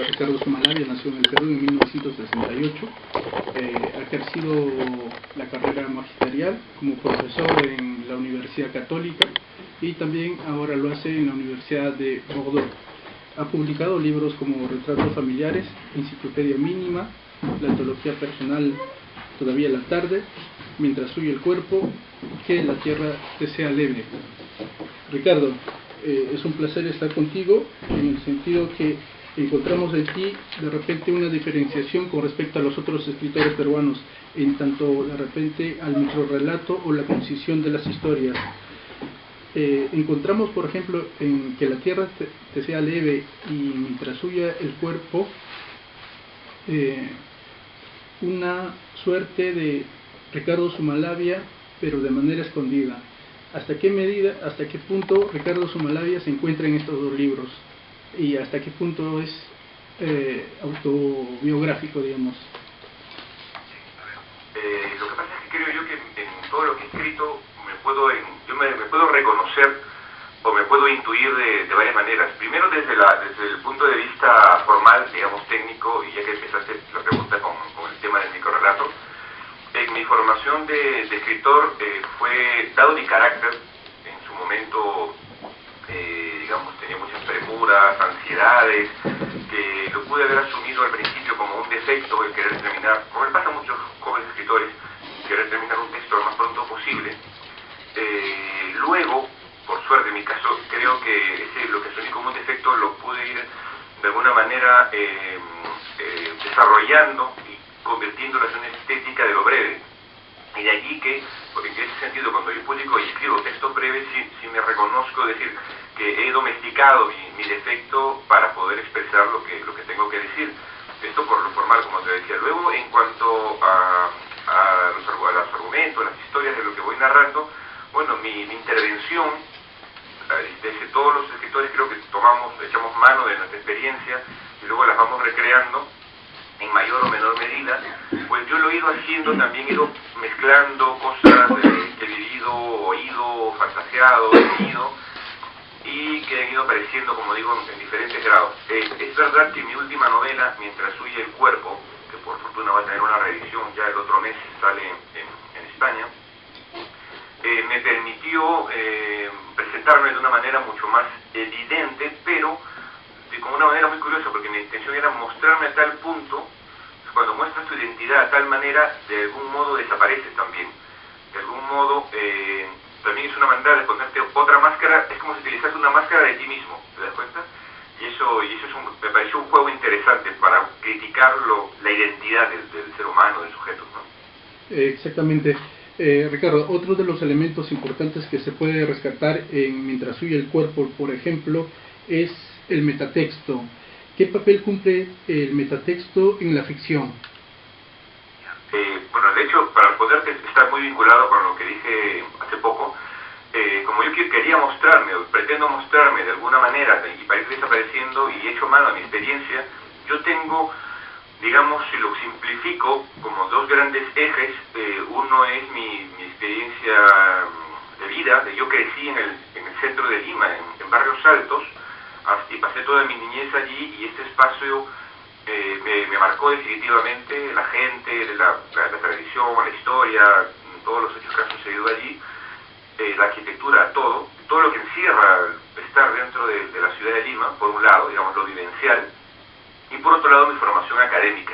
Ricardo Zumalabia nació en el Perú en 1968. Ha ejercido la carrera magisterial como profesor en la Universidad Católica y también ahora lo hace en la Universidad de Bordeaux. Ha publicado libros como Retratos familiares, Enciclopedia mínima, La antología personal Todavía la tarde, Mientras huye el cuerpo, Que la tierra te sea leve. Ricardo, es un placer estar contigo en el sentido que encontramos en ti de repente una diferenciación con respecto a los otros escritores peruanos en tanto de repente al microrrelato o la concisión de las historias. Encontramos por ejemplo en Que la tierra te sea leve y Mientras huya el cuerpo una suerte de Ricardo Zumalabia pero de manera escondida. ¿Hasta qué medida, hasta qué punto Ricardo Zumalabia se encuentra en estos dos libros? ¿Y hasta qué punto es autobiográfico, digamos? Lo que pasa es que creo yo que en todo lo que he escrito me puedo reconocer o me puedo intuir de varias maneras. Primero desde el punto de vista formal, digamos técnico, y ya que empezaste la pregunta con el tema del microrrelato, en mi formación de escritor fue, dado mi carácter, en su momento digamos, tenía muchas premuras, ansiedades, que lo pude haber asumido al principio como un defecto el querer terminar, como le pasa a muchos jóvenes escritores, querer terminar un texto lo más pronto posible. Luego, por suerte en mi caso, creo que lo que asumí como un defecto lo pude ir de alguna manera desarrollando y convirtiéndolo en una estética de lo breve. Y de allí que, porque en ese sentido, cuando yo publico y escribo textos breves, sí me reconozco, decir, que he domesticado mi defecto para poder expresar lo que tengo que decir. Esto por lo formal, como te decía. Luego, en cuanto a los argumentos, las historias de lo que voy narrando, bueno, mi intervención, desde todos los escritores creo que echamos mano de nuestra experiencia y luego las vamos recreando en mayor o menor medida, pues yo lo he ido haciendo, también he ido mezclando cosas que he vivido, oído, fantaseado, leído, y que han ido apareciendo, como digo, en diferentes grados. Es verdad que mi última novela, Mientras huye el cuerpo, que por fortuna va a tener una reedición ya el otro mes, sale en España, me permitió presentarme de una manera mucho más evidente, pero con una manera muy curiosa, porque mi intención era mostrarme a tal punto, cuando muestras tu identidad a tal manera, de algún modo desapareces también. De algún modo, también es una manera de ponerte otra máscara, es como si utilizas una máscara de ti mismo, ¿te das cuenta? Y eso me pareció un juego interesante para criticar la identidad del ser humano, del sujeto, ¿no? Exactamente. Ricardo, otro de los elementos importantes que se puede rescatar en Mientras huye el cuerpo, por ejemplo, es el metatexto. ¿Qué papel cumple el metatexto en la ficción? Bueno, de hecho, para poder estar muy vinculado con lo que dije hace poco, como yo quería mostrarme, o pretendo mostrarme de alguna manera, y para ir desapareciendo, y he hecho mano a mi experiencia, yo tengo, digamos, si lo simplifico, como dos grandes ejes. Uno es mi experiencia de vida, yo crecí en el centro de Lima, en Barrios Altos, y pasé toda mi niñez allí, y este espacio me marcó definitivamente, la gente, la tradición, la historia, todos los hechos que han sucedido allí, la arquitectura, todo lo que encierra estar dentro de la ciudad de Lima, por un lado, digamos, lo vivencial, y por otro lado mi formación académica.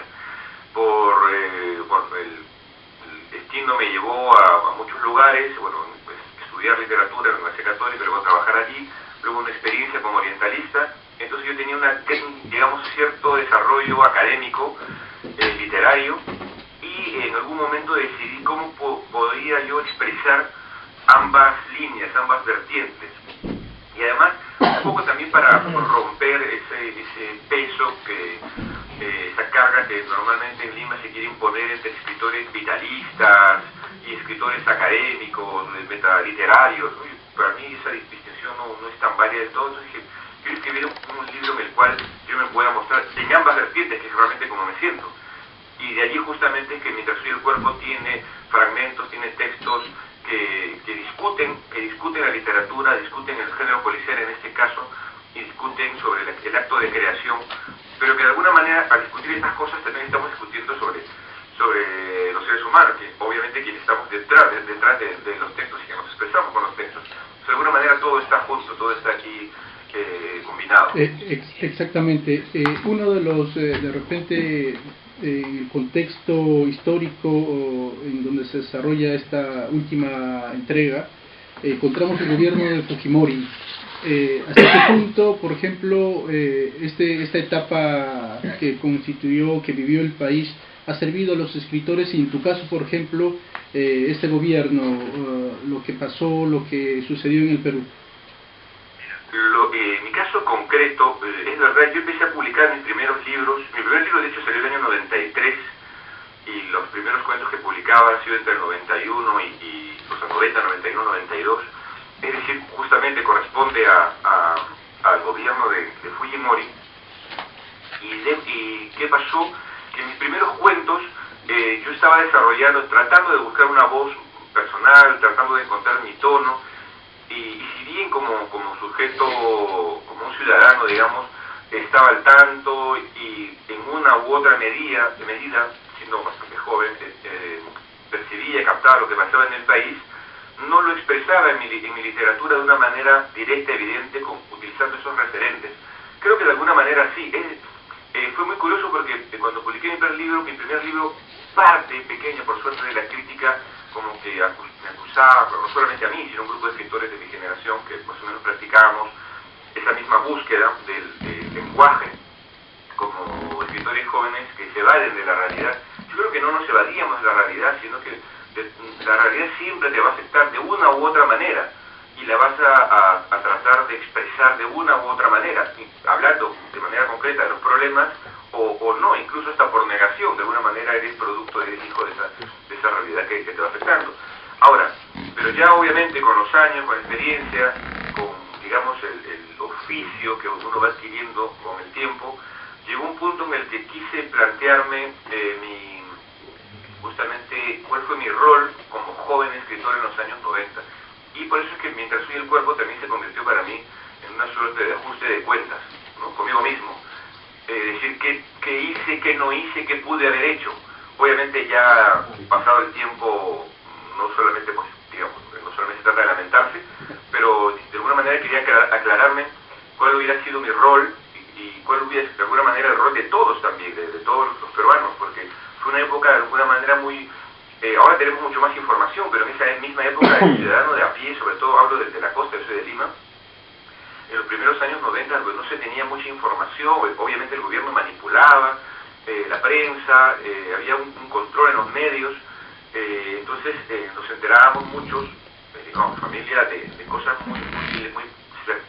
El destino me llevó a muchos lugares, bueno, pues, estudiar literatura en la Universidad Católica, luego trabajar allí, luego una experiencia como orientalista. Entonces yo tenía digamos, cierto desarrollo académico, literario, y en algún momento decidí cómo podría yo expresar ambas líneas, ambas vertientes. Y además, un poco también para romper ese peso, esa carga que normalmente en Lima se quiere imponer entre escritores vitalistas y escritores académicos, metaliterarios. Para mí esa distinción no es tan válida del todo. Entonces dije, quiero escribir un libro en el cual yo me pueda mostrar en ambas vertientes, que es realmente como me siento. Y de allí justamente es que Mientras huye el cuerpo tiene fragmentos, tiene textos que discuten la literatura, discuten el género policial en este caso, y discuten sobre el acto de creación, pero que de alguna alguna manera, al discutir estas cosas, también estamos discutiendo sobre los seres humanos, que obviamente quienes estamos detrás de los textos y que nos expresamos con los textos. De alguna manera todo está junto, todo está aquí combinado. Exactamente. Uno de los, de repente, en el contexto histórico en donde se desarrolla esta última entrega, encontramos el gobierno de Fujimori. Hasta qué punto, por ejemplo, esta etapa que constituyó, que vivió el país, ha servido a los escritores, y en tu caso, por ejemplo, este gobierno, lo que pasó, lo que sucedió en el Perú? En mi caso concreto, es verdad, yo empecé a publicar mis primeros libros. Mi primer libro, de hecho, salió en el año 93, y los primeros cuentos que publicaba han sido entre el 91 y o sea, 90, 91, 92. Es decir, justamente corresponde al gobierno de Fujimori. ¿Y qué pasó? Que en mis primeros cuentos yo estaba desarrollando, tratando de buscar una voz personal, tratando de encontrar mi tono, y si bien como sujeto, como un ciudadano, digamos, estaba al tanto y en una u otra medida siendo bastante joven, percibía y captaba lo que pasaba en el país, no lo expresaba en mi literatura de una manera directa, evidente, utilizando esos referentes. Creo que de alguna manera sí. Fue muy curioso porque cuando publiqué mi primer libro, parte pequeña, por suerte, de la crítica, como que me acusaba, no solamente a mí, sino a un grupo de escritores de mi generación que más o menos practicábamos esa misma búsqueda del lenguaje, como escritores jóvenes que se evaden de la realidad. Yo creo que no nos evadíamos de la realidad, sino que la realidad siempre te va a afectar de una u otra manera, y la vas a tratar de expresar de una u otra manera, hablando de manera concreta de los problemas, o no, incluso hasta por negación. De alguna manera eres producto, eres hijo de esa realidad que te va afectando. Ahora, pero ya obviamente con los años, con la experiencia, con, digamos, el oficio que uno va adquiriendo con el tiempo, llegó un punto en el que quise plantearme justamente cuál fue mi rol como joven escritor en los años 90. Y por eso es que Mientras Huye el Cuerpo también se convirtió para mí en una suerte de ajuste de cuentas, ¿no? Conmigo mismo. Decir qué hice, qué no hice, qué pude haber hecho. Obviamente ya pasado el tiempo, no solamente, pues, digamos, no solamente se trata de lamentarse, pero de alguna manera quería aclararme cuál hubiera sido mi rol y cuál hubiera sido de alguna manera el rol de todos también, de todos los peruanos, porque fue una época de alguna manera muy... ahora tenemos mucho más información, pero en esa misma época el ciudadano de a pie, sobre todo hablo desde la costa, yo soy de Lima, en los primeros años 90 pues, no se tenía mucha información, obviamente el gobierno manipulaba la prensa, había un control en los medios, entonces nos enterábamos muchos, digamos, familia, de cosas muy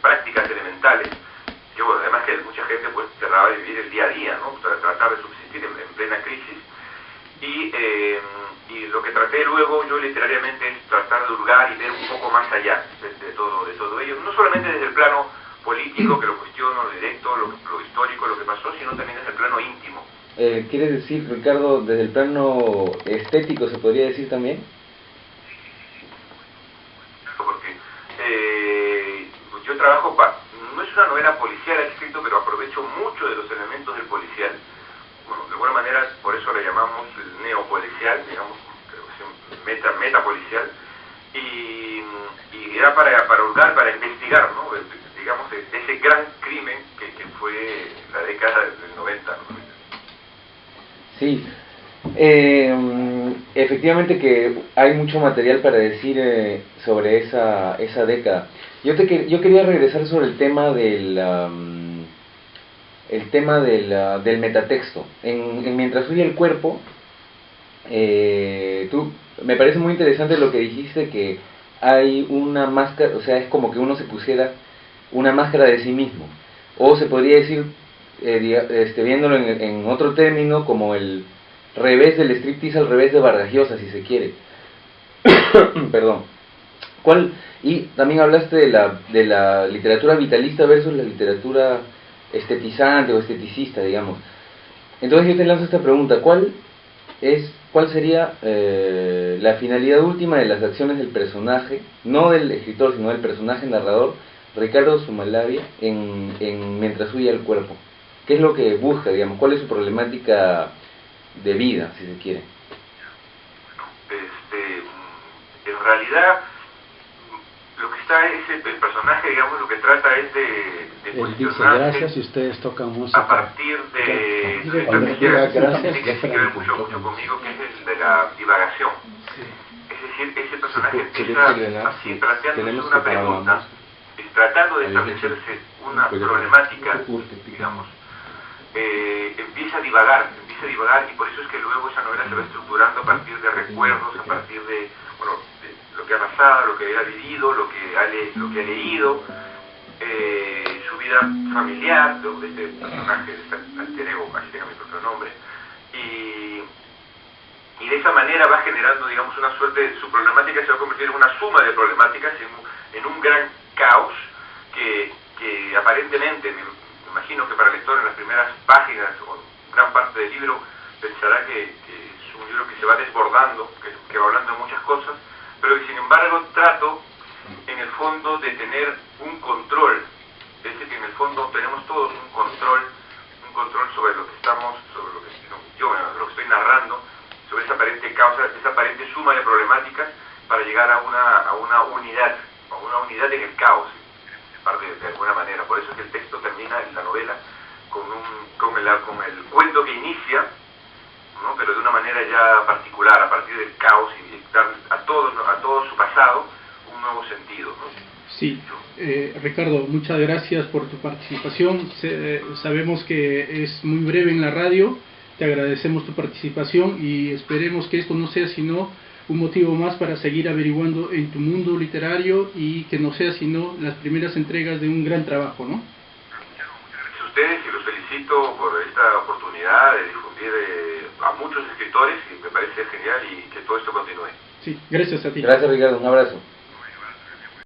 prácticas, elementales, que bueno, además que mucha gente pues trataba de vivir el día a día, ¿no? Trataba de subsistir en plena crisis. Y lo que traté luego yo literariamente es tratar de hurgar y ver un poco más allá de todo ello, no solamente desde el plano político, que lo cuestiono, lo directo, lo histórico, lo que pasó, sino también desde el plano íntimo. ¿Quieres decir, Ricardo, desde el plano estético se podría decir también? Porque yo trabajo, no es una novela policial he escrito, pero aprovecho mucho de los elementos del policial. Bueno, de alguna manera por eso le llamamos el neopolicial, digamos, metapolicial, y era para hurgar, para investigar, ¿no? Digamos, ese gran crimen que fue la década del 90, ¿no? Sí, efectivamente que hay mucho material para decir sobre esa década. Yo quería regresar sobre el tema del metatexto. En Mientras Huye el Cuerpo, me parece muy interesante lo que dijiste, que hay una máscara, o sea, es como que uno se pusiera una máscara de sí mismo, o se podría decir, viéndolo en otro término, como el revés del striptease al revés de Vargas Llosa, si se quiere. Perdón. Y también hablaste de la literatura vitalista versus la literatura estetizante o esteticista, digamos. Entonces yo te lanzo esta pregunta: ¿cuál sería la finalidad última de las acciones del personaje, no del escritor, sino del personaje narrador, Ricardo Zumalavia, en Mientras Huye el Cuerpo? ¿Qué es lo que busca, digamos? ¿Cuál es su problemática de vida, si se quiere? En realidad, lo que está es el personaje, digamos, lo que trata es de Él dice gracias y ustedes tocan música. a partir de Cuando diga gracias, tiene ya que ver mucho conmigo, que es el de la divagación. Es decir, ese personaje empieza así planteándose una pregunta, tratando de establecerse una problemática, digamos, empieza a divagar, y por eso es que luego esa novela se va estructurando a partir de recuerdos, a partir de, bueno, de lo que ha pasado, lo que ha vivido, lo que ha leído, su vida familiar, de este personaje, de este alter ego, así tenga mi propio nombre, y de esa manera va generando, digamos, una suerte, su problemática se va a convertir en una suma de problemáticas, en un gran caos que aparentemente, me imagino que para el lector en las primeras páginas o gran parte del libro pensará que es un libro que se va desbordando, que va hablando de muchas cosas, pero que sin embargo trato en el fondo de tener un control, es decir, que en el fondo tenemos todos un control sobre lo que estamos, sobre lo que lo que estoy narrando, sobre esa aparente causa, esa aparente suma de problemáticas para llegar a una unidad en el caos, de alguna manera. Por eso es que el texto termina en la novela con el cuento que inicia, ¿no? Pero de una manera ya particular, a partir del caos, y dar a todo su pasado un nuevo sentido, ¿no? Sí, Ricardo, muchas gracias por tu participación. Sabemos que es muy breve en la radio, te agradecemos tu participación y esperemos que esto no sea sino un motivo más para seguir averiguando en tu mundo literario y que no sea sino las primeras entregas de un gran trabajo, ¿no? Muchas gracias a ustedes y los felicito por esta oportunidad de difundir a muchos escritores, y me parece genial, y que todo esto continúe. Sí, gracias a ti. Gracias, Ricardo, un abrazo.